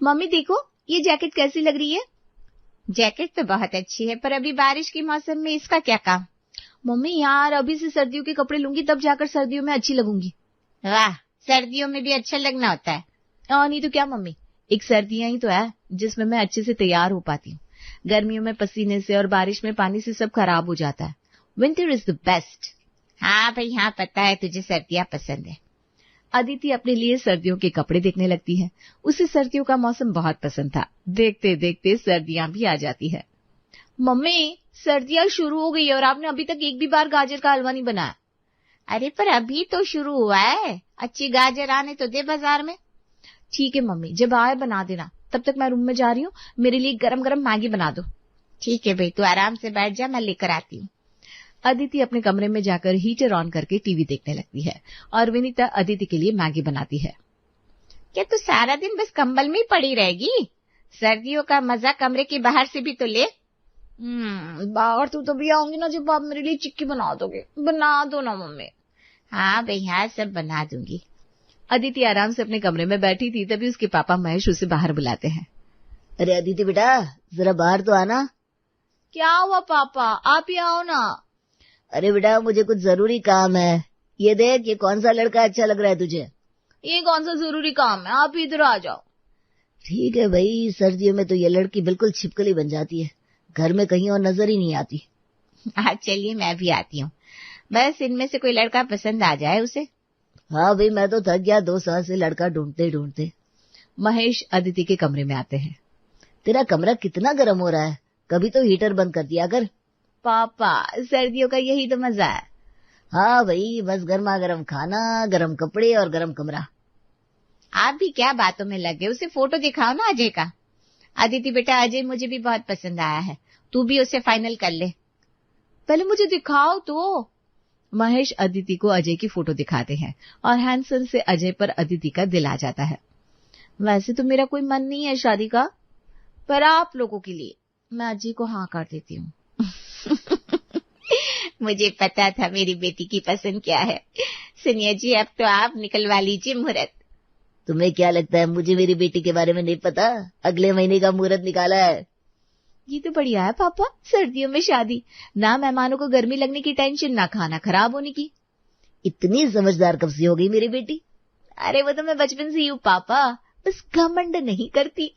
Mummy देखो, ये jacket कैसी लग रही है? जैकेट तो बहुत अच्छी है, पर अभी बारिश के मौसम में इसका क्या काम? मम्मी यार, अभी से सर्दियों के कपड़े लूंगी तब जाकर सर्दियों में अच्छी लगूंगी। वाह, सर्दियों में भी अच्छा लगना होता है। नहीं तो क्या मम्मी, एक सर्दियां ही तो है जिसमें मैं अच्छे से तैयार हो पाती हूँ। गर्मियों में पसीने से और बारिश में पानी से सब खराब हो जाता है। Winter is the best. हाँ भाई हाँ, पता है तुझे सर्दियां पसंद है। अदिति अपने लिए सर्दियों के कपड़े देखने लगती है। उसे सर्दियों का मौसम बहुत पसंद था। देखते देखते सर्दियां भी आ जाती है। मम्मी, सर्दियां शुरू हो गई है और आपने अभी तक एक भी बार गाजर का हलवा नहीं बनाया। अरे पर अभी तो शुरू हुआ है, अच्छी गाजर आने तो दे बाजार में। ठीक है मम्मी, जब आए बना देना। तब तक मैं रूम में जा रही हूँ, मेरे लिए गरम गरम मैगी बना दो। ठीक है भाई, तू आराम से बैठ जा, मैं लेकर आती हूँ। अदिति अपने कमरे में जाकर हीटर ऑन करके टीवी देखने लगती है और विनीता अदिति के लिए मैगी बनाती है। क्या तू सारा दिन बस कंबल में ही पड़ी रहेगी? सर्दियों का मजा कमरे के बाहर से भी तो ले। बाहर तो तभी आऊंगी ना जब आप मेरे लिए चिक्की बना दोगे। बना दो ना मम्मी। हाँ भाई हाँ, सब बना दूंगी। अदिति आराम से अपने कमरे में बैठी थी, तभी उसके पापा महेश उसे बाहर बुलाते हैं। अरे अदिति बेटा, जरा बाहर तो आना। क्या हुआ पापा, आप ही आओ ना। अरे बेटा, मुझे कुछ जरूरी काम है। ये देख, ये कौन सा लड़का अच्छा लग रहा है तुझे? ये कौन सा जरूरी काम है, आप इधर आ जाओ। ठीक है भाई, सर्दियों में तो ये लड़की बिल्कुल छिपकली बन जाती है, घर में कहीं और नजर ही नहीं आती। चलिए मैं भी आती हूँ, बस इनमें से कोई लड़का पसंद आ जाए उसे। हाँ भाई, मैं तो थक गया 2 साल से लड़का ढूंढते ढूंढते। महेश अदिति के कमरे में आते हैं। तेरा कमरा कितना गर्म हो रहा है, कभी तो हीटर बंद कर दिया कर। पापा, सर्दियों का यही तो मजा है। हाँ भाई, बस गर्मा गर्म खाना, गर्म कपड़े और गर्म कमरा। आप भी क्या बातों में लगे, उसे फोटो दिखाओ ना अजय का। अदिति बेटा, अजय मुझे भी बहुत पसंद आया है, तू भी उसे फाइनल कर ले। पहले मुझे दिखाओ तो। महेश अदिति को अजय की फोटो दिखाते हैं और हैंडसम से अजय पर अदिति का दिल आ जाता है। वैसे तो मेरा कोई मन नहीं है शादी का, पर आप लोगों के लिए मैं अजय को हाँ कर देती हूँ। मुझे पता था मेरी बेटी की पसंद क्या है। सुनिए जी, अब तो आप निकलवा लीजिए मुहूर्त। तुम्हें क्या लगता है मुझे मेरी बेटी के बारे में नहीं पता? अगले महीने का मुहूर्त निकाला है। ये तो बढ़िया है पापा, सर्दियों में शादी, ना मेहमानों को गर्मी लगने की टेंशन, ना खाना खराब होने की। इतनी समझदार कब से हो गई मेरी बेटी? अरे वो तो मैं बचपन से ही हूँ पापा, बस घमंड नहीं करती।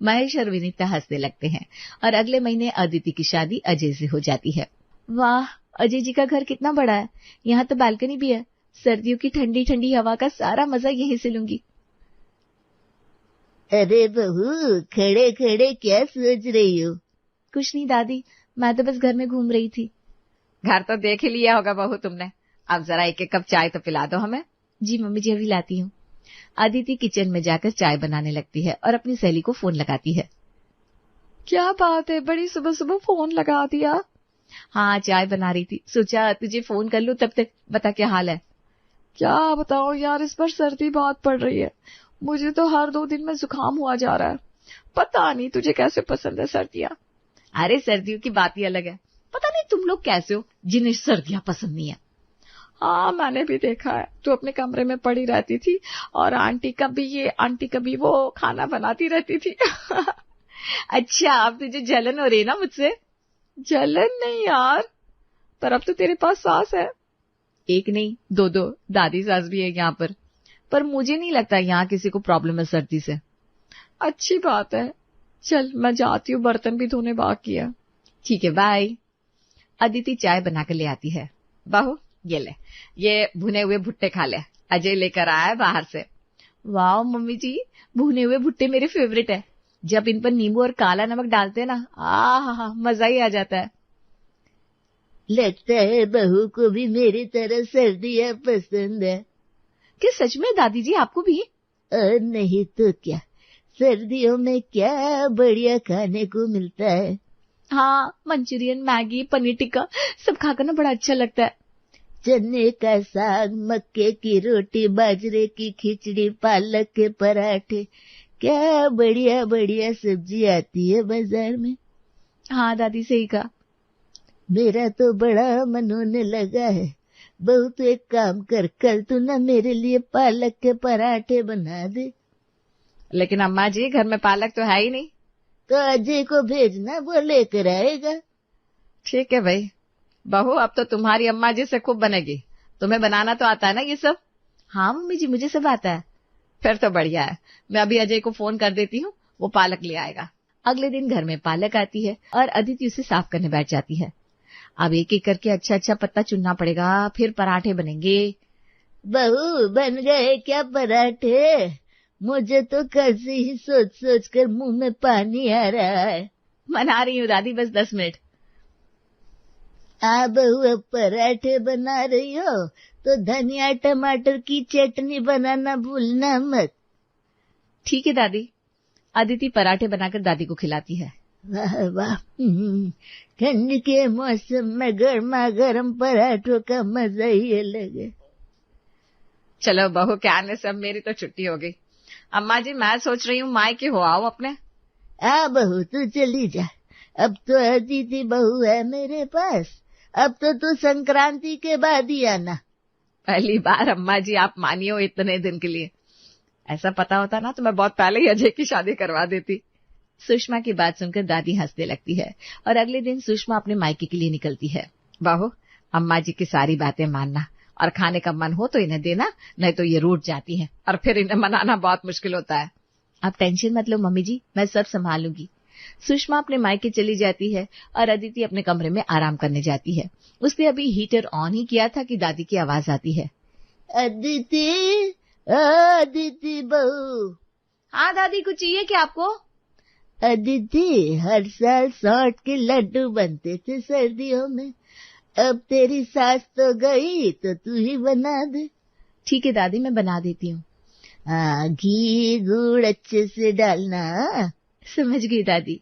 महेश और विनीता हंसने लगते हैं और अगले महीने अदिति की शादी अजय से हो जाती है। वाह, अजय जी का घर कितना बड़ा है, यहाँ तो बालकनी भी है। सर्दियों की ठंडी ठंडी हवा का सारा मजा यहीं से लूंगी। अरे बहू, खड़े खड़े क्या सोच रही हो? कुछ नहीं दादी, मैं तो बस घर में घूम रही थी। घर तो देख ही लिया होगा बहू तुमने, अब जरा एक एक कप चाय तो पिला दो हमें। जी मम्मी जी, अभी लाती हूँ। अदिति किचन में जाकर चाय बनाने लगती है और अपनी सहेली को फोन लगाती है। क्या बात है, बड़ी सुबह सुबह फोन लगा दिया? हाँ, चाय बना रही थी, सोचा तुझे फोन कर लूं, तब तक बता क्या हाल है। क्या बताओ यार, इस बार सर्दी बहुत पड़ रही है, मुझे तो हर 2 दिन में जुकाम हुआ जा रहा है। पता नहीं तुझे कैसे पसंद है सर्दियां। अरे सर्दियों की बात ही अलग है, पता नहीं तुम लोग कैसे हो जिन्हें सर्दियां पसंद नहीं है। हाँ, मैंने भी देखा है, तू अपने कमरे में पड़ी रहती थी और आंटी कभी वो खाना बनाती रहती थी। अच्छा, अब तुझे जलन हो रही है ना मुझसे? जलन नहीं यार, पर अब तो तेरे पास सास है। एक नहीं, 2 दादी सास भी है यहाँ पर मुझे नहीं लगता यहाँ किसी को प्रॉब्लम है सर्दी से। अच्छी बात है, चल मैं जाती हूँ, बर्तन भी धोने बाकी है। ठीक है, बाय। अदिति चाय बनाकर ले आती है। बहू ये ले, ये भुने हुए भुट्टे खा ले, अजय लेकर आया है बाहर से। वाह मम्मी जी, भुने हुए भुट्टे मेरे फेवरेट है। जब इन पर नींबू और काला नमक डालते हैं ना, हा, मजा ही आ जाता है। लगता है बहू को भी मेरी तरह सर्दियां पसंद है। क्या सच में दादी जी, आपको भी? और नहीं तो क्या, सर्दियों में क्या बढ़िया खाने को मिलता है। हाँ, मंचूरियन, मैगी, पनीर टिक्का सब खाकर ना बड़ा अच्छा लगता है। चने का साग, मक्के की रोटी, बाजरे की खिचड़ी, पालक के पराठे, क्या बढ़िया बढ़िया सब्जी आती है बाजार में। हाँ दादी, सही कहा। मेरा तो बड़ा मन होने लगा है। बहू तो एक काम कर, कल तू ना मेरे लिए पालक के पराठे बना दे। लेकिन अम्मा जी घर में पालक तो है ही नहीं। तो अजय को भेजना, वो लेकर आएगा। ठीक है भाई। बहू अब तो तुम्हारी अम्मा जी से खूब बनेगी। तुम्हें बनाना तो आता है ना ये सब? हाँ मम्मी जी, मुझे सब आता है। फिर तो बढ़िया है। मैं अभी अजय को फोन कर देती हूँ, वो पालक ले आएगा। अगले दिन घर में पालक आती है और अदिति उसे साफ करने बैठ जाती है। अब एक एक करके अच्छा अच्छा पत्ता चुनना पड़ेगा, फिर पराठे बनेंगे। बहू बन गए क्या पराठे? मुझे तो कल से ही सोच सोच कर मुंह में पानी आ रहा है। बना रही हूँ दादी, बस 10 मिनट। बहू अब पराठे बना रही हो तो धनिया टमाटर की चटनी बनाना भूलना मत। ठीक है दादी। अदिति पराठे बनाकर दादी को खिलाती है। वाह वाह, ठंड के मौसम में गर्मा गर्म पराठों का मजा ही अलग है। चलो बहू के आने से अब मेरी तो छुट्टी हो गई। अम्मा जी मैं सोच रही हूँ मायके हो आओ अपने। बहू तू चली जा, अब तो अदिति बहू है मेरे पास। अब तो तू संक्रांति के बाद ही आना। पहली बार अम्मा जी आप मानी हो इतने दिन के लिए। ऐसा पता होता ना तो मैं बहुत पहले ही अजय की शादी करवा देती। सुषमा की बात सुनकर दादी हंसने लगती है और अगले दिन सुषमा अपने मायके के लिए निकलती है। बहू अम्मा जी की सारी बातें मानना और खाने का मन हो तो इन्हें देना, नहीं तो ये रूठ जाती हैं और फिर इन्हें मनाना बहुत मुश्किल होता है। आप टेंशन मत लो मम्मी जी, मैं सब संभालूंगी। सुषमा अपने मायके चली जाती है और अदिति अपने कमरे में आराम करने जाती है। उसने अभी हीटर ऑन ही किया था कि दादी की आवाज आती है। अदिति, अदिति बहू। हाँ दादी, कुछ चाहिए क्या आपको? अदिति, हर साल 100 के लड्डू बनते थे सर्दियों में। अब तेरी सास तो गई तो तू ही बना दे। ठीक है दादी, मैं बना देती हूँ। घी गुड़ अच्छे से डालना। समझ गई दादी।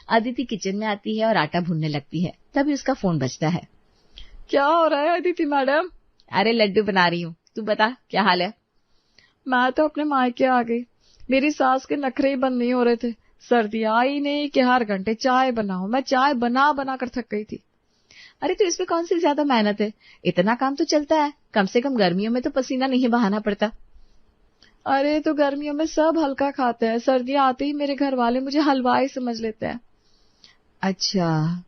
अदिति किचन में आती है और आटा भूनने लगती है। तभी उसका फोन बजता है। क्या हो रहा है अदिति मैडम? अरे लड्डू बना रही हूँ, तू बता क्या हाल है? मैं तो अपने मायके आ गई। मेरी सास के नखरे ही बंद नहीं हो रहे थे। सर्दी आई नहीं कि हर घंटे चाय बनाओ। मैं चाय बना बना कर थक गई थी। अरे तो इसमें कौन सी ज्यादा मेहनत है, इतना काम तो चलता है। कम से कम गर्मियों में तो पसीना नहीं बहाना पड़ता। अरे तो गर्मियों में सब हल्का खाते हैं, सर्दियां आते ही मेरे घर वाले मुझे हलवाई समझ लेते हैं। अच्छा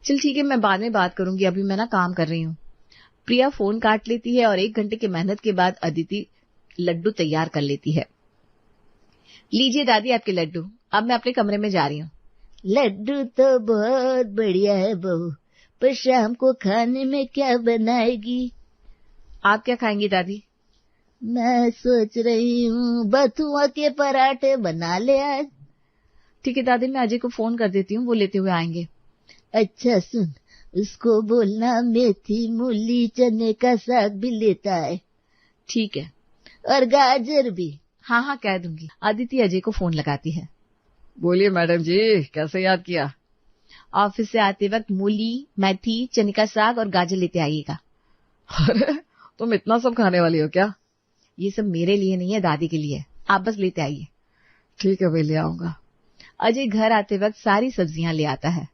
चल ठीक है, मैं बाद में बात करूंगी, अभी मैं ना काम कर रही हूँ। प्रिया फोन काट लेती है और 1 घंटे की मेहनत के बाद अदिति लड्डू तैयार कर लेती है। लीजिए दादी आपके लड्डू, अब मैं अपने कमरे में जा रही हूँ। लड्डू तो बहुत बढ़िया है बहू, पर शाम को खाने में क्या बनाएगी? आप क्या खाएंगी दादी? मैं सोच रही हूँ बथुआ के पराठे बना ले आज। ठीक है दादी, मैं अजय को फोन कर देती हूँ, वो लेते हुए आएंगे। अच्छा सुन, उसको बोलना मेथी मूली चने का साग भी लेता है। ठीक है। और गाजर भी। हाँ हाँ कह दूंगी। अदिति अजय को फोन लगाती है। बोलिए मैडम जी, कैसे याद किया? ऑफिस से आते वक्त मूली, मेथी, चने का साग और गाजर लेते आइएगा। अरे तुम इतना सब खाने वाली हो क्या? ये सब मेरे लिए नहीं है, दादी के लिए। आप बस लेते आइए। ठीक है भाई, ले आऊंगा। अजय घर आते वक्त सारी सब्जियां ले आता है।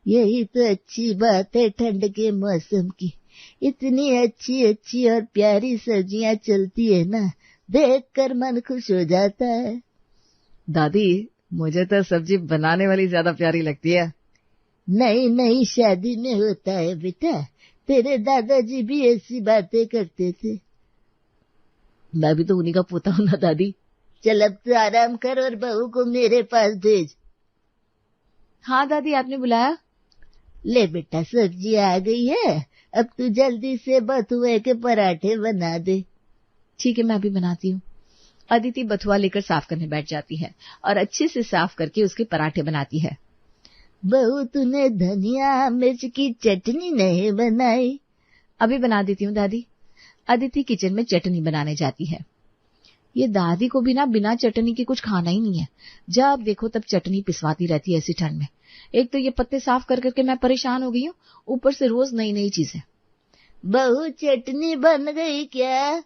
यही तो अच्छी बात है ठंड के मौसम की। इतनी अच्छी अच्छी और प्यारी सब्जियां चलती है ना, देखकर मन खुश हो जाता है। दादी मुझे तो सब्जी बनाने वाली ज्यादा प्यारी लगती है। नई नई शादी में होता है बेटा, तेरे दादाजी भी ऐसी बातें करते थे। मैं भी तो उन्हीं का पोता हूं ना दादी। चल अब तो आराम कर और बहू को मेरे पास भेज। हाँ दादी, आपने बुलाया? ले बेटा, सब्जी आ गई है, अब तू जल्दी से बथुए के पराठे बना दे। ठीक है, मैं अभी बनाती हूँ। अदिति बथुआ लेकर साफ करने बैठ जाती है और अच्छे से साफ करके उसके पराठे बनाती है। बहू तूने धनिया मिर्च की चटनी नहीं बनाई? अभी बना देती हूँ दादी। अदिति किचन में चटनी बनाने जाती है। ये दादी को भी ना बिना चटनी के कुछ खाना ही नहीं है। जब देखो तब चटनी पिसवाती रहती है ऐसी ठंड में। एक तो ये पत्ते साफ कर करके मैं परेशान हो गई हूँ, ऊपर से रोज नई नई चीजें। बहू चटनी बन गई क्या?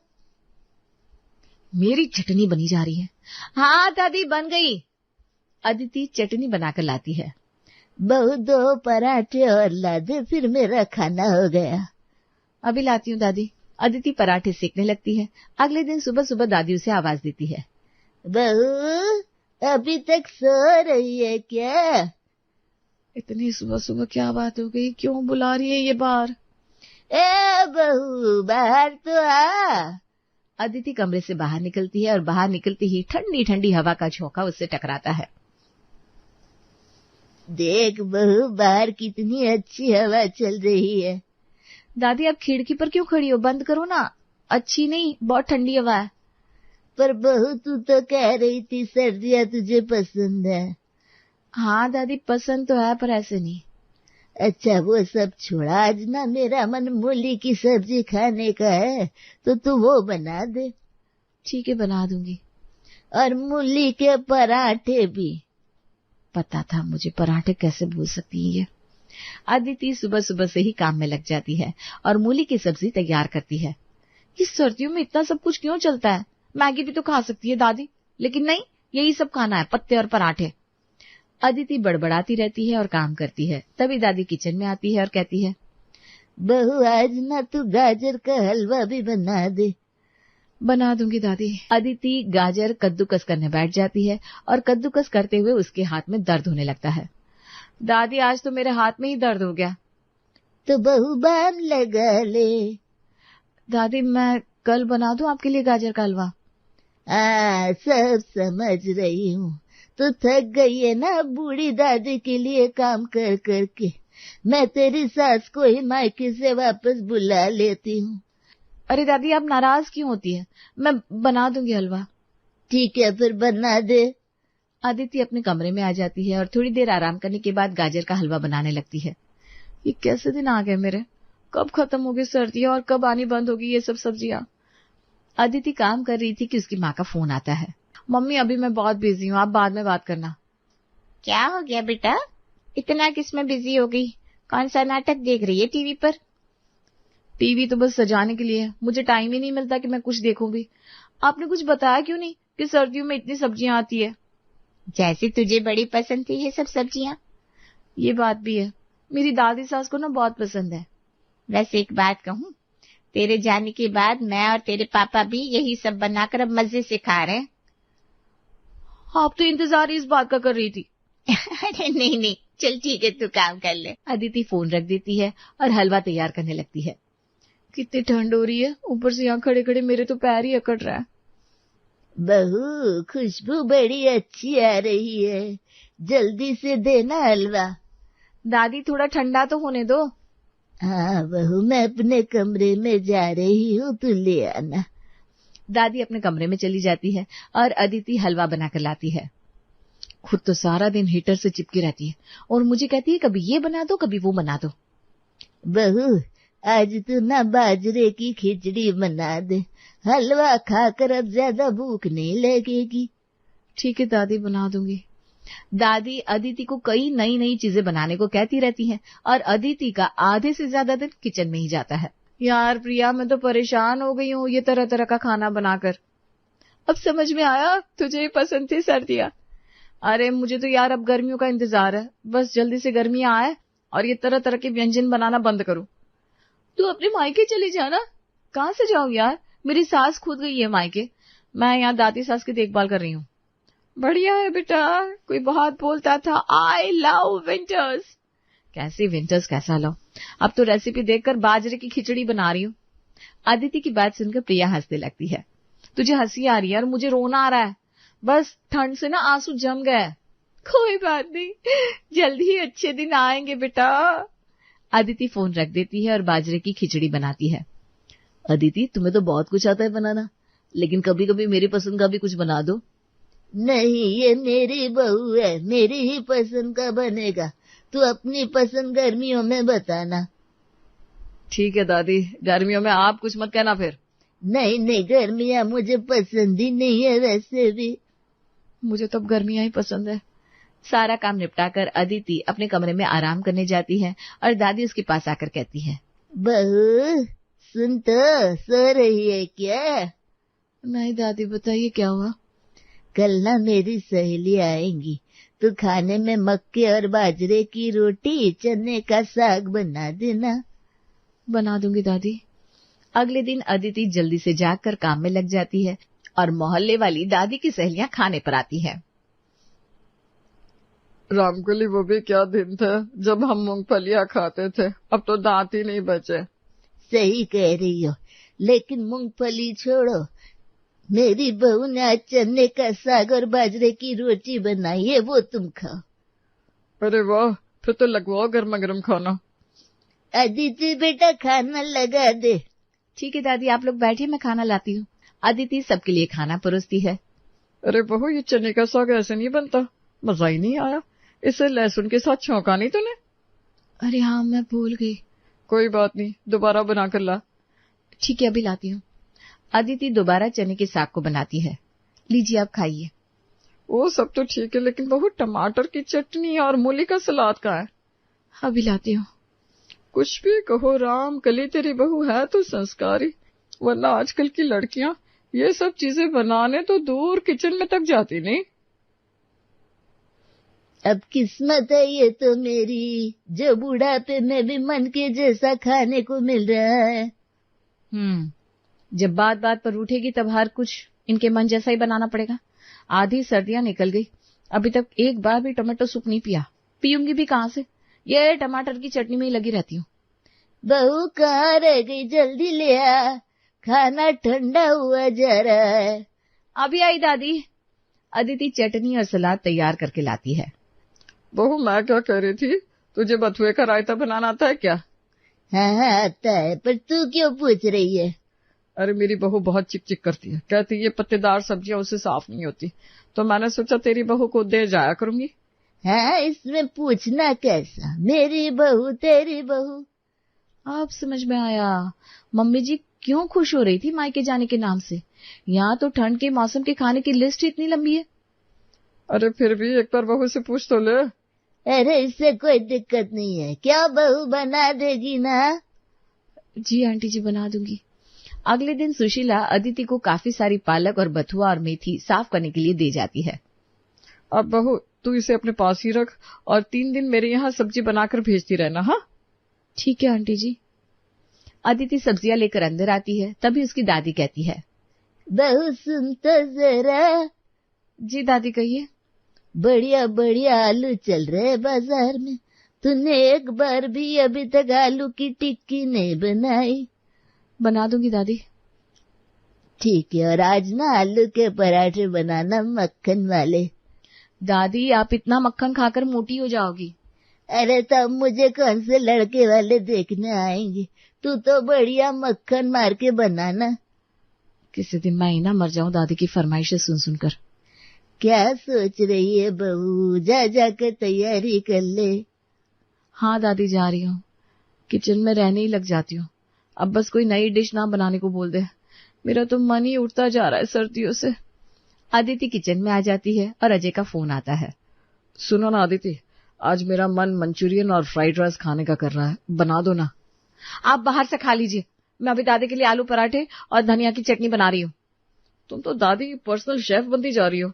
मेरी चटनी बनी जा रही है। हाँ दादी बन गई। अदिति चटनी बनाकर लाती है। बहू 2 पराठे और ला दे, फिर मेरा खाना हो गया। अभी लाती हूँ दादी। अदिति पराठे सेकने लगती है। अगले दिन सुबह सुबह दादी उसे आवाज देती है। बहू अभी तक सो रही है क्या? इतनी सुबह सुबह क्या बात हो गई, क्यों बुला रही है ये बाहर? ए बहू, बाहर तो आ। अदिति कमरे से बाहर निकलती है और बाहर निकलती ही ठंडी ठंडी हवा का झोंका उससे टकराता है। देख बहू, बाहर कितनी अच्छी हवा चल रही है। दादी आप खिड़की पर क्यों खड़ी हो, बंद करो ना। अच्छी नहीं, बहुत ठंडी हवा है। पर बहू तू तो कह रही थी सर्दियाँ तुझे पसंद है। हाँ दादी पसंद तो है, पर ऐसे नहीं। अच्छा वो सब छोड़ा, आज ना मेरा मन मूली की सब्जी खाने का है, तो तू वो बना दे। ठीक है बना दूंगी। और मूली के पराठे भी। पता था मुझे, पराठे कैसे भूल सकती है ये। अदिति सुबह सुबह से ही काम में लग जाती है और मूली की सब्जी तैयार करती है। इस सर्दियों में इतना सब कुछ क्यों चलता है? मैगी भी तो खा सकती है दादी, लेकिन नहीं, यही सब खाना है, पत्ते और पराठे। अदिति बड़बड़ाती रहती है और काम करती है। तभी दादी किचन में आती है और कहती है, बहू आज ना तू गाजर का हलवा भी बना दे। बना दूंगी दादी। अदिति गाजर कद्दूकस करने बैठ जाती है और कद्दूकस करते हुए उसके हाथ में दर्द होने लगता है। दादी आज तो मेरे हाथ में ही दर्द हो गया। तो बहू बाम लगा ले। दादी मैं कल बना दूं आपके लिए गाजर का हलवा? सब समझ रही हूँ, तो थक गई है ना बूढ़ी दादी के लिए काम कर करके। मैं तेरी सास को ही मायके से वापस बुला लेती हूँ। अरे दादी आप नाराज क्यों होती है? मैं बना दूंगी हलवा। ठीक है फिर बना दे। अदिति अपने कमरे में आ जाती है और थोड़ी देर आराम करने के बाद गाजर का हलवा बनाने लगती है। ये कैसे दिन आ गए मेरे, कब खत्म होगी सर्दियां और कब आनी बंद होगी ये सब सब्जियां। अदिति काम कर रही थी कि उसकी माँ का फोन आता है। मम्मी अभी मैं बहुत बिजी हूँ, आप बाद में बात करना। क्या हो गया बेटा, इतना किसमें बिजी हो गई? कौन सा नाटक देख रही है टीवी पर? टीवी तो बस सजाने के लिए है, मुझे टाइम ही नहीं मिलता कि मैं कुछ देखूं भी। आपने कुछ बताया क्यों नहीं कि सर्दियों में इतनी सब्जियां आती है? जैसे तुझे बड़ी पसंद थी ये सब सब्जियां। ये बात भी है, मेरी दादी सास को ना बहुत पसंद है। वैसे एक बात कहूँ, तेरे जाने के बाद मैं और तेरे पापा भी यही सब बनाकर अब मजे से खा रहे हैं। आप तो इंतजार ही इस बात का कर रही थी। अरे नहीं नहीं, चल ठीक है तू काम कर ले। अदिति फोन रख देती है और हलवा तैयार करने लगती है। कितनी ठंड हो रही है, ऊपर से यहाँ खड़े खड़े मेरे तो पैर ही अकड़ रहा है। बहू खुशबू बड़ी अच्छी आ रही है, जल्दी से देना हलवा। दादी थोड़ा ठंडा तो होने दो। हाँ बहू, मैं अपने कमरे में जा रही हूँ, तू ले आना। दादी अपने कमरे में चली जाती है और अदिति हलवा बनाकर लाती है। खुद तो सारा दिन हीटर से चिपकी रहती है और मुझे कहती है कभी ये बना दो कभी वो बना दो। बहू आज तू ना बाजरे की खिचड़ी बना दे, हलवा खाकर अब ज्यादा भूख नहीं लगेगी। ठीक है दादी बना दूंगी। दादी अदिति को कई नई नई चीजें बनाने को कहती रहती हैं और अदिति का आधे से ज्यादा दिन किचन में ही जाता है। यार प्रिया मैं तो परेशान हो गई हूँ ये तरह तरह का खाना बनाकर। अब समझ में आया तुझे पसंद थी सर्दियां। अरे मुझे तो यार अब गर्मियों का इंतजार है, बस जल्दी से गर्मियां आए और ये तरह तरह के व्यंजन बनाना बंद करूं। तू अपने मायके चली जाना। कहाँ से जाऊं यार, मेरी सास खुद गई है मायके, मैं यहाँ दादी सास की देखभाल कर रही हूँ। बढ़िया है बेटा, कोई बहुत बोलता था आई लव विंटर्स। कैसी विंटर्स कैसा लव, अब तो रेसिपी देखकर बाजरे की खिचड़ी बना रही हूँ। अदिति की बात सुनकर प्रिया हंसने लगती है। तुझे हंसी आ रही है और मुझे रोना आ रहा है, बस ठंड से ना आंसू जम गए। कोई बात नहीं, जल्दी ही अच्छे दिन आएंगे बेटा। अदिति फोन रख देती है और बाजरे की खिचड़ी बनाती है। अदिति तुम्हें तो बहुत कुछ आता है बनाना, लेकिन कभी कभी मेरी पसंद का भी कुछ बना दो। नहीं ये मेरी बहू है, मेरी ही पसंद का बनेगा, तू अपनी पसंद गर्मियों में बताना। ठीक है दादी, गर्मियों में आप कुछ मत कहना फिर। नहीं नहीं, गर्मियां मुझे पसंद ही नहीं है वैसे भी। मुझे तो अब गर्मियां ही पसंद है। सारा काम निपटाकर अदिति अपने कमरे में आराम करने जाती है और दादी उसके पास आकर कहती है, बहू सुन तो, सो रही है क्या? नहीं दादी बताइए क्या हुआ? कल ना मेरी सहेली आएंगी, तो खाने में मक्के और बाजरे की रोटी, चने का साग बना देना। बना दूंगी दादी। अगले दिन अदिति जल्दी से जागकर काम में लग जाती है और मोहल्ले वाली दादी की सहेलियां खाने पर आती हैं। रामकली, वो भी क्या दिन थे जब हम मूंगफलियां खाते थे, अब तो दांत ही नहीं बचे। सही कह रही हो, लेकिन मूंगफली छोड़ो, मेरी बहू ने आज चने का साग और बाजरे की रोटी बनाई है, वो तुम खाओ। अरे वाह, फिर तो लगवाओ गर्मा गर्म खाना। अदिति बेटा खाना लगा दे। ठीक है दादी, आप लोग बैठिए, मैं खाना लाती हूँ। अदिति सबके लिए खाना परोसती है। अरे बहू, ये चने का साग ऐसे नहीं बनता, मजा ही नहीं आया। इसे लहसुन के साथ छौंका नहीं तूने? अरे हाँ, मैं भूल गई। कोई बात नहीं, दोबारा बना कर ला। ठीक है, अभी लाती हूँ। अदिति दोबारा चने के साग को बनाती है। लीजिए, आप खाइए। वो सब तो ठीक है, लेकिन बहू टमाटर की चटनी और मूली का सलाद कहाँ है? अभी लाती हूँ। कुछ भी कहो रामकली, तेरी बहू है तो संस्कारी, वरना आजकल की लड़कियां ये सब चीजें बनाने तो दूर किचन में तक जाती नहीं। अब किस्मत है ये तो मेरी, जो बुढ़ापे में भी मन के जैसा खाने को मिल रहा है। जब बात बात पर रूठेगी तब हर कुछ इनके मन जैसा ही बनाना पड़ेगा। आधी सर्दियां निकल गई, अभी तक एक बार भी टमाटो सूप नहीं पिया। पीऊंगी भी कहाँ से, ये टमाटर की चटनी में ही लगी रहती हूँ। बहू कहाँ रह गई, जल्दी ले आ, खाना ठंडा हुआ जा रहा है। अभी आई दादी। अदिति चटनी और सलाद तैयार करके लाती है। बहू, मैं क्या कह रही थी, तुझे बथुए का रायता बनाना आता है क्या? हाँ आता है, पर तू क्यों पूछ रही है? अरे मेरी बहू बहुत चिक चिक करती है, कहती ये पत्तेदार सब्जियां उससे साफ नहीं होती, तो मैंने सोचा तेरी बहू को दे जाया करूंगी। हाँ, इसमें पूछना कैसा, मेरी बहू तेरी बहू। अब समझ में आया मम्मी जी क्यों खुश हो रही थी मायके जाने के नाम से। यहाँ तो ठंड के मौसम के खाने की लिस्ट ही इतनी लंबी है। अरे फिर भी एक बार बहू से पूछ तो ले। अरे इससे कोई दिक्कत नहीं है, क्या बहू बना देगी ना? जी आंटी जी, बना दूंगी। अगले दिन सुशीला अदिति को काफी सारी पालक और बथुआ और मेथी साफ करने के लिए दे जाती है। अब बहू, तू इसे अपने पास ही रख और 3 दिन मेरे यहाँ सब्जी बनाकर भेजती रहना। हाँ ठीक है आंटी जी। अदिति सब्जियां लेकर अंदर आती है, तभी उसकी दादी कहती है, बहू सुन तो जरा। जी दादी कहिए। बढ़िया बढ़िया आलू चल रहे बाजार में, तूने एक बार भी अभी तक आलू की टिक्की नहीं बनाई। बना दूंगी दादी। ठीक है, और आज ना आलू के पराठे बनाना मक्खन वाले। दादी आप इतना मक्खन खाकर मोटी हो जाओगी। अरे तब मुझे कौन से लड़के वाले देखने आएंगे, तू तो बढ़िया मक्खन मार के बनाना। किसी दिन मैं ही ना मर जाऊं दादी की फरमाइशें सुन सुनकर। क्या सोच रही है बहू, जा जाकर तैयारी कर ले। हाँ दादी, जा रही हूँ, किचन में रहने ही लग जाती हूँ। अब बस कोई नई डिश ना बनाने को बोल दे, मेरा तो मन ही उठता जा रहा है सर्दियों से। अदिति किचन में आ जाती है और अजय का फोन आता है। सुनो ना अदिति, आज मेरा मन मंचूरियन और फ्राइड राइस खाने का कर रहा है, बना दो ना। आप बाहर से खा लीजिए, मैं अभी दादी के लिए आलू पराठे और धनिया की चटनी बना रही हूँ। तुम तो दादी की पर्सनल शेफ बनती जा रही हो,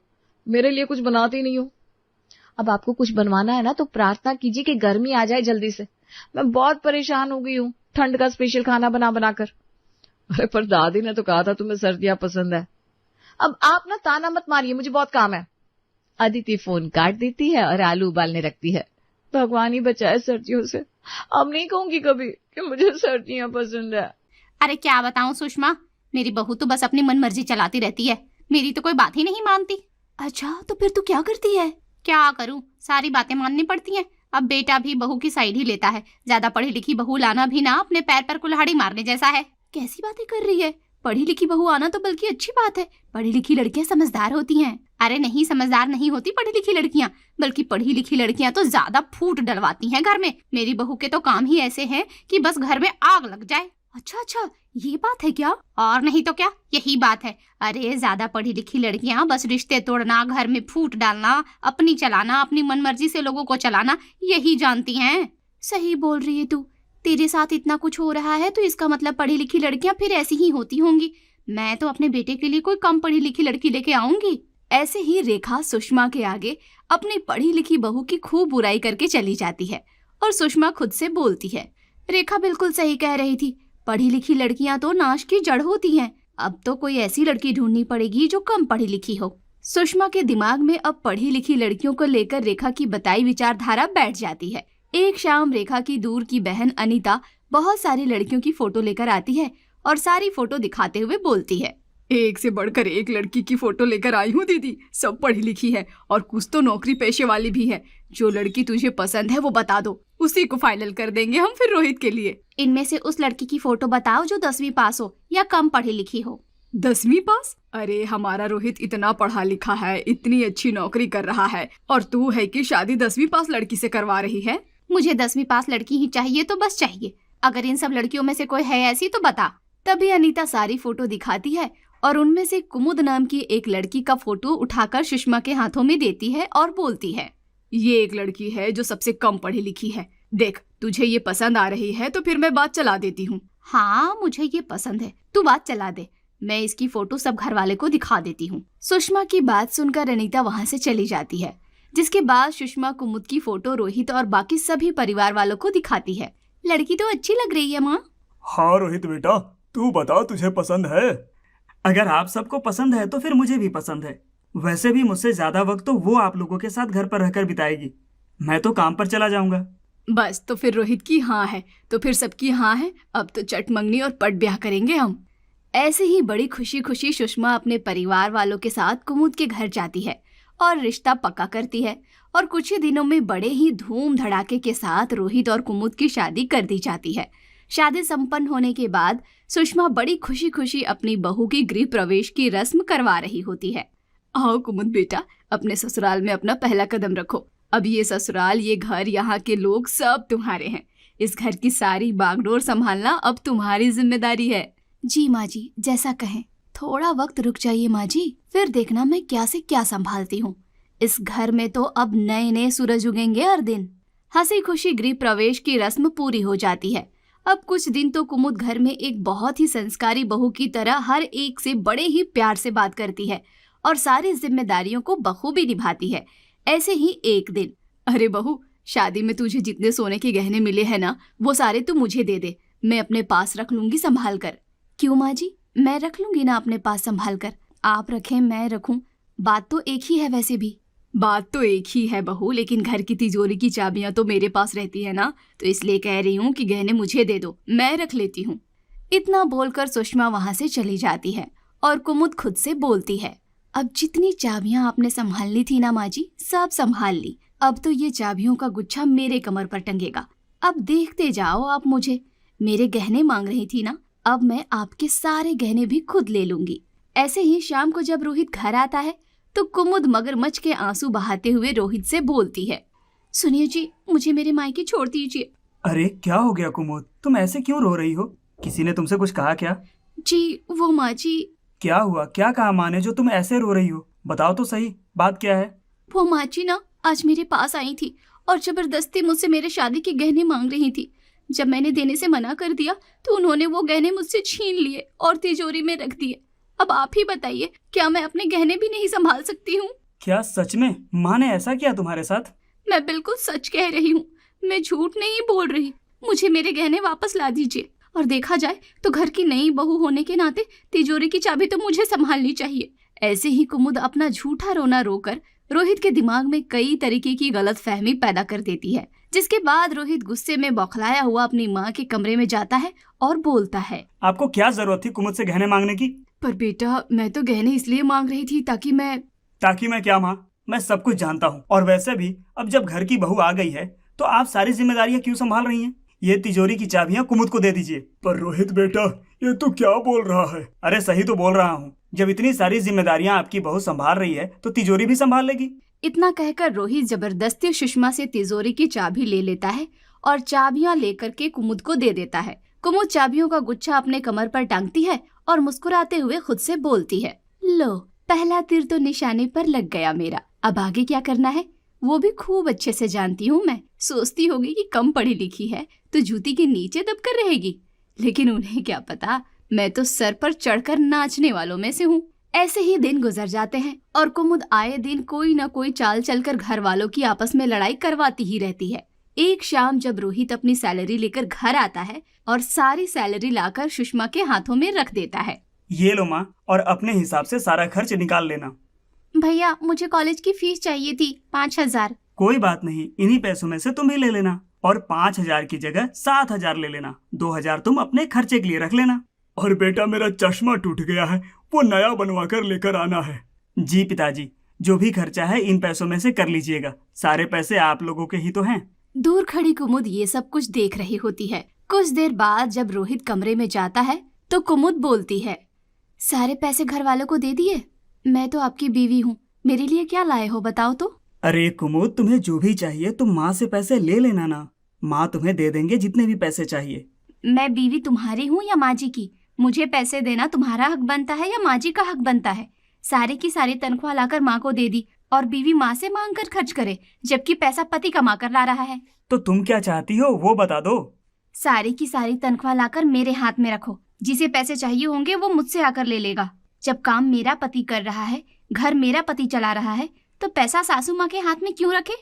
मेरे लिए कुछ बनाती नहीं हो। अब आपको कुछ बनवाना है ना तो प्रार्थना कीजिए कि गर्मी आ जाए जल्दी से। मैं बहुत परेशान हो गई हूँ ठंड का स्पेशल खाना बना बनाकर। अरे पर दादी ने तो कहा था तुम्हें सर्दियां पसंद है। अब आप ना ताना मत मारिए, मुझे बहुत काम है। अदिति फोन काट देती है और आलू उबालने रखती है। भगवान ही बचाए सर्दियों से, अब नहीं कहूंगी कभी कि मुझे सर्दियां पसंद है। अरे क्या बताऊं सुषमा, मेरी बहू तो बस अपनी मनमर्जी चलाती रहती है, मेरी तो कोई बात ही नहीं मानती। अच्छा, तो फिर तू क्या करती है? क्या करूं, सारी बातें माननी पड़ती हैं। अब बेटा भी बहू की साइड ही लेता है। ज्यादा पढ़ी लिखी बहू लाना भी ना अपने पैर पर कुल्हाड़ी मारने जैसा है। कैसी बातें कर रही है? पढ़ी लिखी बहू आना तो बल्कि अच्छी बात है। पढ़ी लिखी लड़कियां समझदार होती हैं। अरे नहीं, समझदार नहीं होती पढ़ी लिखी लड़कियां, बल्कि पढ़ी लिखी लड़कियां तो ज्यादा फूट डलवाती हैं घर में। मेरी बहू के तो काम ही ऐसे हैं कि बस घर में आग लग जाए। अच्छा, ये बात है क्या? और नहीं तो क्या, यही बात है। अरे ज्यादा पढ़ी लिखी लड़कियां बस रिश्ते तोड़ना, घर में फूट डालना, अपनी चलाना, अपनी मनमर्जी से लोगों को चलाना, यही जानती हैं। सही बोल रही है तू। तेरे साथ इतना कुछ हो रहा है तो इसका मतलब पढ़ी लिखी लड़कियां फिर ऐसी ही होती होंगी। मैं तो अपने बेटे के लिए कोई कम पढ़ी लिखी लड़की लेके आऊंगी। ऐसे ही रेखा सुषमा के आगे अपनी पढ़ी लिखी बहू की खूब बुराई करके चली जाती है और सुषमा खुद से बोलती है, रेखा बिल्कुल सही कह रही थी, पढ़ी लिखी लड़कियां तो नाश की जड़ होती हैं। अब तो कोई ऐसी लड़की ढूंढनी पड़ेगी जो कम पढ़ी लिखी हो। सुषमा के दिमाग में अब पढ़ी लिखी लड़कियों को लेकर रेखा की बताई विचारधारा बैठ जाती है। एक शाम रेखा की दूर की बहन अनीता बहुत सारी लड़कियों की फोटो लेकर आती है और सारी फोटो दिखाते हुए बोलती है, एक से बढ़कर एक लड़की की फोटो लेकर आई हूँ दीदी। सब पढ़ी लिखी है और कुछ तो नौकरी पेशे वाली भी है। जो लड़की तुझे पसंद है वो बता दो, उसी को फाइनल कर देंगे हम फिर रोहित के लिए। इनमें से उस लड़की की फोटो बताओ जो 10वीं पास हो या कम पढ़ी लिखी हो। 10वीं पास? अरे हमारा रोहित इतना पढ़ा लिखा है, इतनी अच्छी नौकरी कर रहा है, और तू है कि शादी 10वीं पास लड़की से करवा रही है। मुझे 10वीं पास लड़की ही चाहिए तो बस चाहिए। अगर इन सब लड़कियों में से कोई है ऐसी तो बता। तभी अनीता सारी फोटो दिखाती है और उनमें से कुमुद नाम की एक लड़की का फोटो उठाकर सुषमा के हाथों में देती है और बोलती है, ये एक लड़की है जो सबसे कम पढ़ी लिखी है। देख, तुझे ये पसंद आ रही है तो फिर मैं बात चला देती हूँ। हाँ मुझे ये पसंद है, तू बात चला दे। मैं इसकी फोटो सब घर वाले को दिखा देती हूँ। सुषमा की बात सुनकर अनीता वहाँ से चली जाती है, जिसके बाद सुषमा कुमुद की फोटो रोहित और बाकी सभी परिवार वालों को दिखाती है। लड़की तो अच्छी लग रही है माँ। हाँ रोहित बेटा, तू बता तुझे पसंद है? अगर आप सबको पसंद है तो फिर मुझे भी पसंद है। वैसे भी मुझसे ज्यादा वक्त तो वो आप लोगों के साथ घर पर रहकर बिताएगी। मैं तो काम पर चला जाऊंगा। बस तो फिर रोहित की हाँ है तो फिर सबकी हाँ है। अब तो चट मंगनी और पट ब्याह करेंगे हम। ऐसे ही बड़ी खुशी खुशी सुषमा अपने परिवार वालों के साथ कुमुद के घर जाती है और रिश्ता पक्का करती है और कुछ ही दिनों में बड़े ही धूम धड़ाके के साथ रोहित और कुमुद की शादी कर दी जाती है। शादी संपन्न होने के बाद सुषमा बड़ी खुशी खुशी अपनी बहू की गृह प्रवेश की रस्म करवा रही होती है। आओ कुमुद बेटा, अपने ससुराल में अपना पहला कदम रखो। अब ये ससुराल, ये घर, यहाँ के लोग सब तुम्हारे हैं। इस घर की सारी बागडोर संभालना अब तुम्हारी जिम्मेदारी है। जी माँ जी, जैसा कहें। थोड़ा वक्त रुक जाइए माँ जी, फिर देखना मैं क्या से क्या संभालती हूँ। इस घर में तो अब नए नए सूरज उगेंगे हर दिन। हंसी खुशी गृह प्रवेश की रस्म पूरी हो जाती है। अब कुछ दिन तो कुमुद घर में एक बहुत ही संस्कारी बहू की तरह हर एक से बड़े ही प्यार से बात करती है और सारी जिम्मेदारियों को बखूबी निभाती है। ऐसे ही एक दिन, अरे बहू, शादी में तुझे जितने सोने के गहने मिले हैं ना, वो सारे तू मुझे दे दे। मैं अपने पास रख लूंगी संभाल कर। क्यों माँ जी, मैं रख लूंगी ना अपने पास संभाल कर। आप रखें मैं रखूं, बात तो एक ही है। वैसे भी बात तो एक ही है बहू, लेकिन घर की तिजोरी की चाबियां तो मेरे पास रहती है ना, तो इसलिए कह रही हूँ कि गहने मुझे दे दो, मैं रख लेती हूँ। इतना बोलकर सुषमा वहां से चली जाती है और कुमुद खुद से बोलती है, अब जितनी चाबियां आपने संभालनी थी ना माँ जी, सब संभाल ली। अब तो ये चाबियों का गुच्छा मेरे कमर पर टंगेगा। अब देखते जाओ आप मुझे। मेरे गहने मांग रही थी ना, अब मैं आपके सारे गहने भी खुद ले लूंगी। ऐसे ही शाम को जब रोहित घर आता है तो कुमुद मगरमच्छ के आंसू बहाते हुए रोहित से बोलती है, सुनिए जी, मुझे मेरे मायके छोड़ दीजिए। अरे क्या हो गया कुमुद, तुम ऐसे क्यों रो रही हो? किसी ने तुमसे कुछ कहा क्या? जी वो माँ जी। क्या हुआ, क्या कहा माँ ने जो तुम ऐसे रो रही हो? बताओ तो सही, बात क्या है? वो माँ जी ना आज मेरे पास आई थी और जबरदस्ती मुझसे मेरे शादी के गहने मांग रही थी। जब मैंने देने से मना कर दिया तो उन्होंने वो गहने मुझसे छीन लिए और तिजोरी में रख दिए। अब आप ही बताइए, क्या मैं अपने गहने भी नहीं संभाल सकती हूँ? क्या सच में माँ ने ऐसा किया तुम्हारे साथ? मैं बिल्कुल सच कह रही हूँ, मैं झूठ नहीं बोल रही। मुझे मेरे गहने वापस ला दीजिए। और देखा जाए तो घर की नई बहू होने के नाते तिजोरी की चाबी तो मुझे संभालनी चाहिए। ऐसे ही कुमुद अपना झूठा रोना रोकर रोहित के दिमाग में कई तरीके की गलतफहमी पैदा कर देती है, जिसके बाद रोहित गुस्से में बौखलाया हुआ अपनी माँ के कमरे में जाता है और बोलता है, आपको क्या जरूरत थी कुमुद से गहने मांगने की? पर बेटा, मैं तो गहने इसलिए मांग रही थी ताकि मैं क्या माँ, मैं सब कुछ जानता हूँ। और वैसे भी अब जब घर की बहू आ गई है तो आप सारी जिम्मेदारियाँ क्यों संभाल रही हैं? ये तिजोरी की चाबियाँ कुमुद को दे दीजिए। पर रोहित बेटा, ये तू क्या बोल रहा है? अरे सही तो बोल रहा हूँ। जब इतनी सारी जिम्मेदारियाँ आपकी बहू संभाल रही है तो तिजोरी भी संभाल लेगी। इतना कहकर रोहित जबरदस्ती सुषमा से तिजोरी की चाबी ले लेता है और चाबियां लेकर के कुमुद को दे देता है। कुमुद चाबियों का गुच्छा अपने कमर पर टांगती है और मुस्कुराते हुए खुद से बोलती है, लो, पहला तीर तो निशाने पर लग गया मेरा। अब आगे क्या करना है वो भी खूब अच्छे से जानती हूँ मैं। सोचती होगी कि कम पढ़ी लिखी है तो जूती के नीचे दबकर रहेगी, लेकिन उन्हें क्या पता मैं तो सर पर चढ़कर नाचने वालों में से हूँ। ऐसे ही दिन गुजर जाते हैं और कुमुद आए दिन कोई न कोई चाल चलकर घर वालों की आपस में लड़ाई करवाती ही रहती है। एक शाम जब रोहित अपनी सैलरी लेकर घर आता है और सारी सैलरी लाकर सुषमा के हाथों में रख देता है, ये लो माँ, और अपने हिसाब से सारा खर्च निकाल लेना। भैया मुझे कॉलेज की फीस चाहिए थी 5,000। कोई बात नहीं, इन्हीं पैसों में से तुम ही ले लेना और 5,000 की जगह 7,000 ले लेना। 2,000 तुम अपने खर्चे के लिए रख लेना। और बेटा मेरा चश्मा टूट गया है, वो नया बनवा कर लेकर आना है। जी पिताजी, जो भी खर्चा है इन पैसों में से कर लीजिएगा। सारे पैसे आप लोगों के ही तो हैं। दूर खड़ी कुमुद ये सब कुछ देख रही होती है। कुछ देर बाद जब रोहित कमरे में जाता है तो कुमुद बोलती है, सारे पैसे घर वालों को दे दिए? मैं तो आपकी बीवी हूँ, मेरे लिए क्या लाए हो बताओ तो। अरे कुमुद, तुम्हें जो भी चाहिए तुम माँ से पैसे ले लेना ना, माँ तुम्हें दे देंगे जितने भी पैसे चाहिए। मैं बीवी तुम्हारी हूँ या माँ जी की? मुझे पैसे देना तुम्हारा हक बनता है या माँ जी का हक बनता है? सारी की सारी तनख्वाह लाकर माँ को दे दी और बीवी माँ से मांग कर खर्च करे, जबकि पैसा पति कमा कर ला रहा है। तो तुम क्या चाहती हो वो बता दो। सारी की सारी तनख्वाह लाकर मेरे हाथ में रखो, जिसे पैसे चाहिए होंगे वो मुझसे आकर ले लेगा। जब काम मेरा पति कर रहा है, घर मेरा पति चला रहा है, तो पैसा सासू माँ के हाथ में क्यों रखे?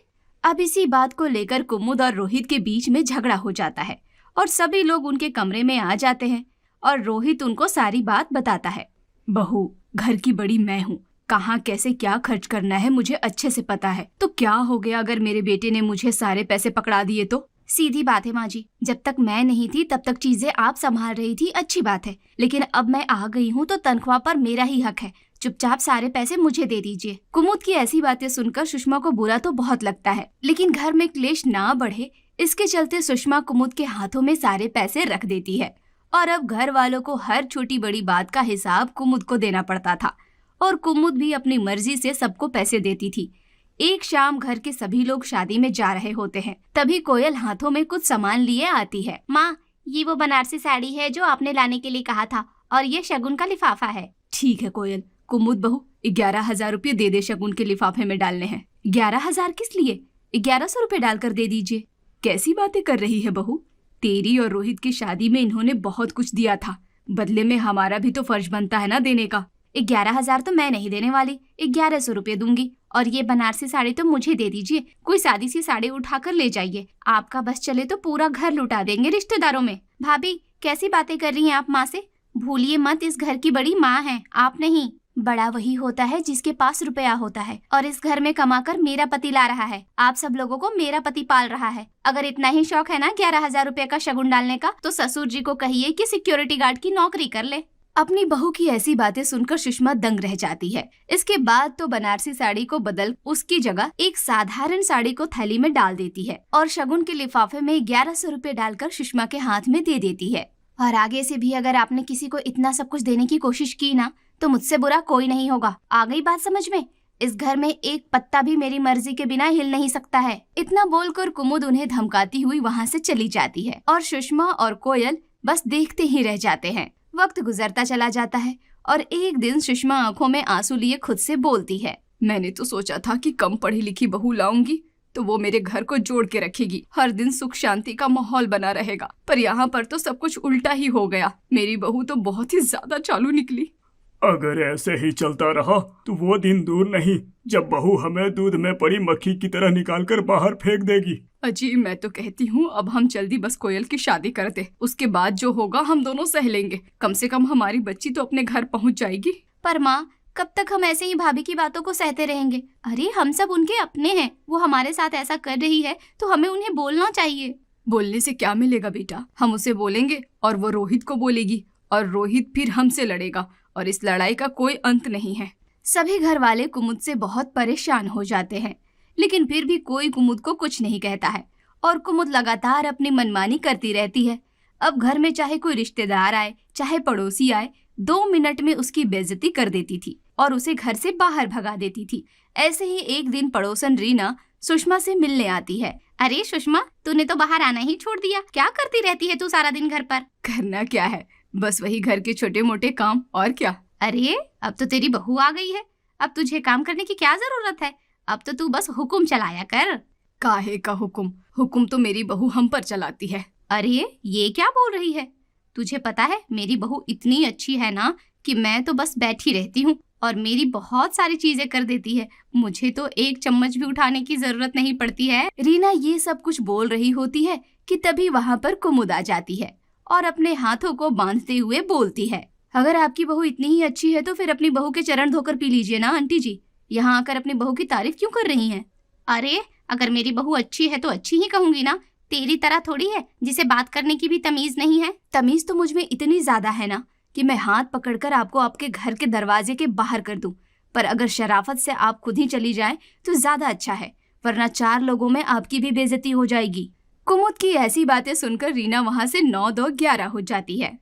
अब इसी बात को लेकर कुमुद और रोहित के बीच में झगड़ा हो जाता है और सभी लोग उनके कमरे में आ जाते हैं और रोहित उनको सारी बात बताता है। बहू, घर की बड़ी मैं हूँ, कहाँ कैसे क्या खर्च करना है मुझे अच्छे से पता है। तो क्या हो गया अगर मेरे बेटे ने मुझे सारे पैसे पकड़ा दिए तो? सीधी बात है माँ जी, जब तक मैं नहीं थी तब तक चीजें आप संभाल रही थी, अच्छी बात है, लेकिन अब मैं आ गई हूँ तो तनख्वाह पर मेरा ही हक है। चुपचाप सारे पैसे मुझे दे दीजिए। कुमुद की ऐसी बातें सुनकर सुषमा को बुरा तो बहुत लगता है, लेकिन घर में क्लेश ना बढ़े इसके चलते सुषमा कुमुद के हाथों में सारे पैसे रख देती है और अब घर वालों को हर छोटी बड़ी बात का हिसाब कुमुद को देना पड़ता था और कुमुद भी अपनी मर्जी से सबको पैसे देती थी। एक शाम घर के सभी लोग शादी में जा रहे होते हैं, तभी कोयल हाथों में कुछ सामान लिए आती है। माँ, ये वो बनारसी साड़ी है जो आपने लाने के लिए कहा था और ये शगुन का लिफाफा है। ठीक है कोयल। कुमुद बहू, 11,000 रुपये दे दे, शगुन के लिफाफे में डालने हैं। 11,000 किस लिए? 1,100 रुपये डालकर दे दीजिए। कैसी बातें कर रही है बहू, तेरी और रोहित की शादी में इन्होंने बहुत कुछ दिया था, बदले में हमारा भी तो फर्ज बनता है ना देने का। 11,000 तो मैं नहीं देने वाली, 1,100 रुपये दूंगी और ये बनारसी साड़ी तो मुझे दे दीजिए। कोई सादी सी साड़ी उठाकर ले जाइए, आपका बस चले तो पूरा घर लुटा देंगे रिश्तेदारों में। भाभी, कैसी बातें कर रही हैं आप माँ से? भूलिए मत, इस घर की बड़ी माँ है, आप नहीं। बड़ा वही होता है जिसके पास रुपया होता है और इस घर में कमाकर मेरा पति ला रहा है। आप सब लोगों को मेरा पति पाल रहा है। अगर इतना ही शौक है ना 11,000 रुपये का शगुन डालने का, तो ससुर जी को कहिए कि सिक्योरिटी गार्ड की नौकरी कर ले। अपनी बहू की ऐसी बातें सुनकर सुषमा दंग रह जाती है। इसके बाद तो बनारसी साड़ी को बदल उसकी जगह एक साधारण साड़ी को थैली में डाल देती है और शगुन के लिफाफे में 1,100 रुपये डालकर सुषमा के हाथ में दे देती है। और आगे से भी अगर आपने किसी को इतना सब कुछ देने की कोशिश की ना, तो मुझसे बुरा कोई नहीं होगा। आ गई बात समझ में? इस घर में एक पत्ता भी मेरी मर्जी के बिना हिल नहीं सकता है। इतना बोलकर कुमुद उन्हें धमकाती हुई वहाँ से चली जाती है और सुषमा और कोयल बस देखते ही रह जाते हैं। वक्त गुजरता चला जाता है और एक दिन सुषमा आंखों में आंसू लिए खुद से बोलती है, मैंने तो सोचा था कि कम पढ़ी लिखी बहू लाऊंगी तो वो मेरे घर को जोड़ के रखेगी, हर दिन सुख शांति का माहौल बना रहेगा, पर यहाँ पर तो सब कुछ उल्टा ही हो गया। मेरी बहू तो बहुत ही ज्यादा चालू निकली। अगर ऐसे ही चलता रहा तो वो दिन दूर नहीं जब बहू हमें दूध में पड़ी मक्खी की तरह निकाल कर बाहर फेंक देगी। अजी, मैं तो कहती हूँ अब हम जल्दी बस कोयल की शादी कर दे, उसके बाद जो होगा हम दोनों सह लेंगे। कम से कम हमारी बच्ची तो अपने घर पहुँच जाएगी। पर माँ, कब तक हम ऐसे ही भाभी की बातों को सहते रहेंगे? अरे हम सब उनके अपने हैं, वो हमारे साथ ऐसा कर रही है तो हमें उन्हें बोलना चाहिए। बोलने से क्या मिलेगा बेटा, हम उसे बोलेंगे और वो रोहित को बोलेगी और रोहित फिर हमसे लड़ेगा और इस लड़ाई का कोई अंत नहीं है। सभी घर वाले कुमुद से बहुत परेशान हो जाते हैं, लेकिन फिर भी कोई कुमुद को कुछ नहीं कहता है और कुमुद लगातार अपनी मनमानी करती रहती है। अब घर में चाहे कोई रिश्तेदार आए चाहे पड़ोसी आए, 2 मिनट में उसकी बेइज्जती कर देती थी और उसे घर से बाहर भगा देती थी। ऐसे ही एक दिन पड़ोसन रीना सुषमा से मिलने आती है। अरे सुषमा, तूने तो बाहर आना ही छोड़ दिया, क्या करती रहती है तू सारा दिन घर पर? करना क्या है, बस वही घर के छोटे मोटे काम, और क्या। अरे अब तो तेरी बहू आ गई है, अब तुझे काम करने की क्या जरूरत है? अब तो तू बस हुक्म चलाया कर। काहे का हुक्म? हुक्म तो मेरी बहू हम पर चलाती है। अरे ये क्या बोल रही है? तुझे पता है मेरी बहू इतनी अच्छी है ना कि मैं तो बस बैठी रहती हूँ और मेरी बहुत सारी चीजें कर देती है, मुझे तो एक चम्मच भी उठाने की जरूरत नहीं पड़ती है। रीना ये सब कुछ बोल रही होती है कि तभी वहाँ पर कुमुद आ जाती है और अपने हाथों को बांधते हुए बोलती है, अगर आपकी बहू इतनी ही अच्छी है तो फिर अपनी बहू के चरण धोकर पी लीजिए ना आंटी जी, यहाँ आकर अपनी बहू की तारीफ क्यों कर रही हैं? अरे अगर मेरी बहू अच्छी है तो अच्छी ही कहूंगी ना, तेरी तरह थोड़ी है जिसे बात करने की भी तमीज नहीं है। तमीज तो मुझ में इतनी ज्यादा है ना कि मैं हाथ पकड़कर आपको आपके घर के दरवाजे के बाहर कर दूं, पर अगर शराफत से आप खुद ही चली जाएं तो ज्यादा अच्छा है, वरना 4 लोगों में आपकी भी बेइज्जती हो जाएगी। कुमुद की ऐसी बातें सुनकर रीना वहां से 9-2-11 हो जाती है।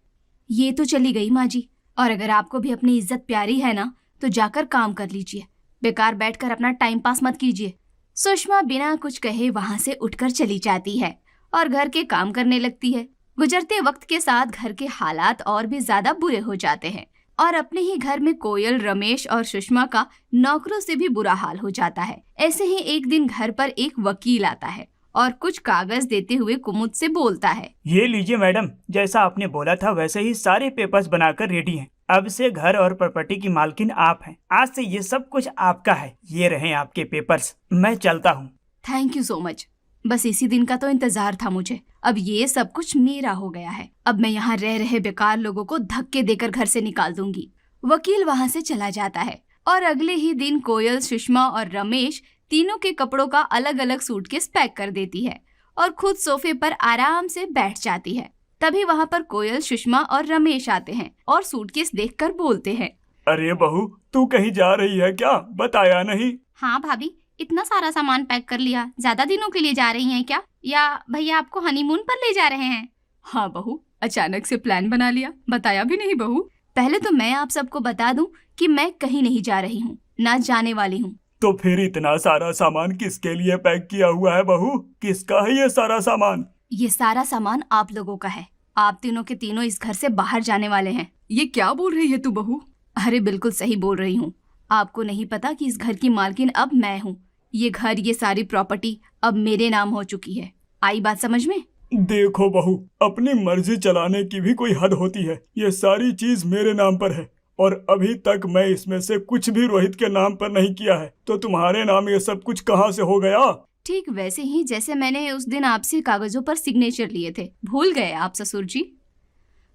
ये तो चली गई माँ जी, और अगर आपको भी अपनी इज्जत प्यारी है ना तो जाकर काम कर लीजिए, बेकार बैठकर अपना टाइम पास मत कीजिए। सुषमा बिना कुछ कहे वहां से उठकर चली जाती है और घर के काम करने लगती है। गुजरते वक्त के साथ घर के हालात और भी ज्यादा बुरे हो जाते हैं और अपने ही घर में कोयल, रमेश और सुषमा का नौकरों से भी बुरा हाल हो जाता है। ऐसे ही एक दिन घर पर एक वकील आता है और कुछ कागज देते हुए कुमुद से बोलता है, ये लीजिए मैडम, जैसा आपने बोला था वैसे ही सारे पेपर्स बनाकर रेडी हैं। अब से घर और प्रॉपर्टी की मालकिन आप हैं। आज से ये सब कुछ आपका है। ये रहे आपके पेपर्स। मैं चलता हूँ। Thank you so much. बस इसी दिन का तो इंतजार था मुझे। अब ये सब कुछ मेरा हो गया है। अब मैं यहाँ रह रहे बेकार लोगों को धक्के देकर घर से निकाल दूंगी। वकील वहाँ से चला जाता है और अगले ही दिन कोयल, सुषमा और रमेश तीनों के कपड़ों का अलग अलग सूटकेस पैक कर देती है और खुद सोफे पर आराम से बैठ जाती है। तभी वहाँ पर कोयल, सुषमा और रमेश आते हैं और सूटकेस देखकर बोलते हैं, अरे बहू, तू कहीं जा रही है क्या? बताया नहीं। हाँ भाभी, इतना सारा सामान पैक कर लिया। ज्यादा दिनों के लिए जा रही हैं क्या, या भैया आपको हनीमून पर ले जा रहे हैं? हाँ बहू, अचानक से प्लान बना लिया, बताया भी नहीं बहू। पहले तो मैं आप सबको बता दूं कि मैं कहीं नहीं जा रही हूँ, ना जाने वाली हूँ। तो फिर इतना सारा सामान किसके लिए पैक किया हुआ है बहू? किसका है ये सारा सामान? ये सारा सामान आप लोगों का है। आप तीनों के तीनों इस घर से बाहर जाने वाले हैं। ये क्या बोल रही है तू बहू? अरे बिल्कुल सही बोल रही हूँ। आपको नहीं पता कि इस घर की मालकिन अब मैं हूँ। ये घर, ये सारी प्रॉपर्टी अब मेरे नाम हो चुकी है। आई बात समझ में? देखो बहू, अपनी मर्जी चलाने की भी कोई हद होती है। ये सारी चीज मेरे नाम पर है और अभी तक मैं इसमें से कुछ भी रोहित के नाम पर नहीं किया है, तो तुम्हारे नाम ये सब कुछ कहाँ से हो गया? ठीक वैसे ही जैसे मैंने उस दिन आपसे कागजों पर सिग्नेचर लिए थे। भूल गए आप ससुर जी?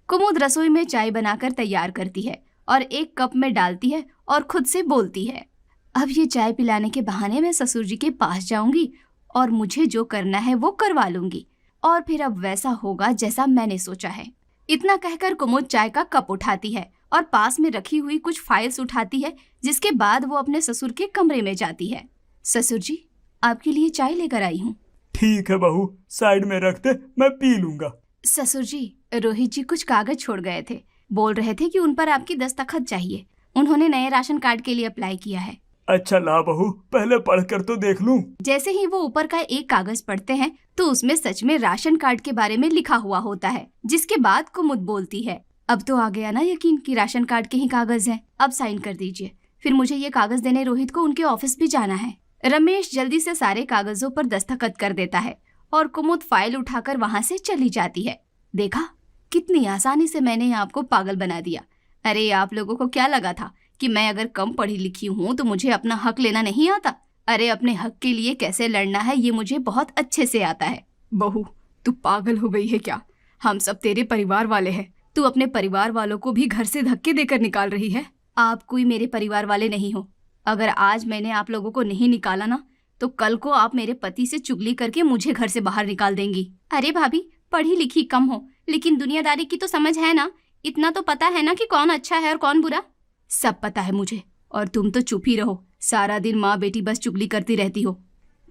कुमुद रसोई में चाय बनाकर तैयार करती है और एक कप में डालती है और खुद से बोलती है, अब ये चाय पिलाने के बहाने मैं ससुर जी के पास जाऊंगी और मुझे जो करना है वो करवा लूंगी, और फिर अब वैसा होगा जैसा मैंने सोचा है। इतना कहकर कुमुद चाय का कप उठाती है और पास में रखी हुई कुछ फाइल्स उठाती है, जिसके बाद वो अपने ससुर के कमरे में जाती है। ससुर जी, आपके लिए चाय लेकर आई हूँ। ठीक है बहू, साइड में रख दे, मैं पी लूंगा। ससुर जी, रोहित जी कुछ कागज छोड़ गए थे। बोल रहे थे कि उन पर आपकी दस्तखत चाहिए। उन्होंने नए राशन कार्ड के लिए अप्लाई किया है। अच्छा ला बहू, पहले पढ़कर तो देख लूं। जैसे ही वो ऊपर का एक कागज पढ़ते हैं तो उसमें सच में राशन कार्ड के बारे में लिखा हुआ होता है, जिसके बाद कुमुद बोलती है, अब तो आ गया ना यकीन कि राशन कार्ड के ही कागज हैं। अब साइन कर दीजिए, फिर मुझे ये कागज देने रोहित को उनके ऑफिस भी जाना है। रमेश जल्दी से सारे कागजों पर दस्तखत कर देता है और कुमुद फाइल उठाकर वहाँ से चली जाती है। देखा, कितनी आसानी से मैंने आपको पागल बना दिया। अरे आप लोगों को क्या लगा था कि मैं अगर कम पढ़ी लिखी हूँ तो मुझे अपना हक लेना नहीं आता? अरे अपने हक के लिए कैसे लड़ना है ये मुझे बहुत अच्छे से आता है। बहू, तू पागल हो गई है क्या? हम सब तेरे परिवार वाले हैं। तू अपने परिवार वालों को भी घर से धक्के देकर निकाल रही है। आप कोई मेरे परिवार वाले नहीं हो। अगर आज मैंने आप लोगों को नहीं निकाला ना तो कल को आप मेरे पति से चुगली करके मुझे घर से बाहर निकाल देंगी। अरे भाभी, पढ़ी लिखी कम हो लेकिन दुनियादारी की तो समझ है ना। इतना तो पता है ना कि कौन अच्छा है और कौन बुरा। सब पता है मुझे, और तुम तो चुप ही रहो। सारा दिन माँ बेटी बस चुगली करती रहती हो।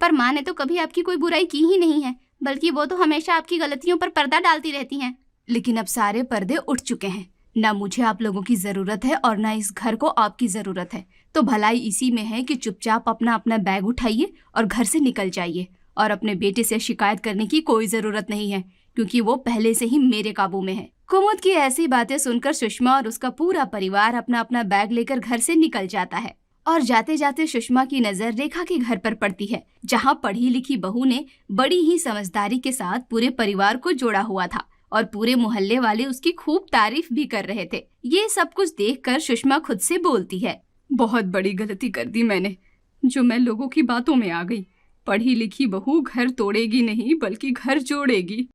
पर माँ ने तो कभी आपकी कोई बुराई की ही नहीं है, बल्कि वो तो हमेशा आपकी गलतियों पर पर्दा डालती रहती हैं। लेकिन अब सारे पर्दे उठ चुके हैं। ना मुझे आप लोगों की जरूरत है और ना इस घर को आपकी जरूरत है। तो भलाई इसी में है कि चुपचाप अपना अपना बैग उठाइए और घर से निकल जाइए, और अपने बेटे से शिकायत करने की कोई जरूरत नहीं है, क्योंकि वो पहले से ही मेरे काबू में है। कुमुद की ऐसी बातें सुनकर सुषमा और उसका पूरा परिवार अपना अपना बैग लेकर घर से निकल जाता है। और जाते जाते सुषमा की नजर रेखा के घर पर पड़ती है, जहाँ पढ़ी लिखी बहू ने बड़ी ही समझदारी के साथ पूरे परिवार को जोड़ा हुआ था और पूरे मोहल्ले वाले उसकी खूब तारीफ भी कर रहे थे। ये सब कुछ देखकर सुषमा खुद से बोलती है, बहुत बड़ी गलती कर दी मैंने, जो मैं लोगों की बातों में आ गई। पढ़ी लिखी बहू घर तोड़ेगी नहीं बल्कि घर जोड़ेगी।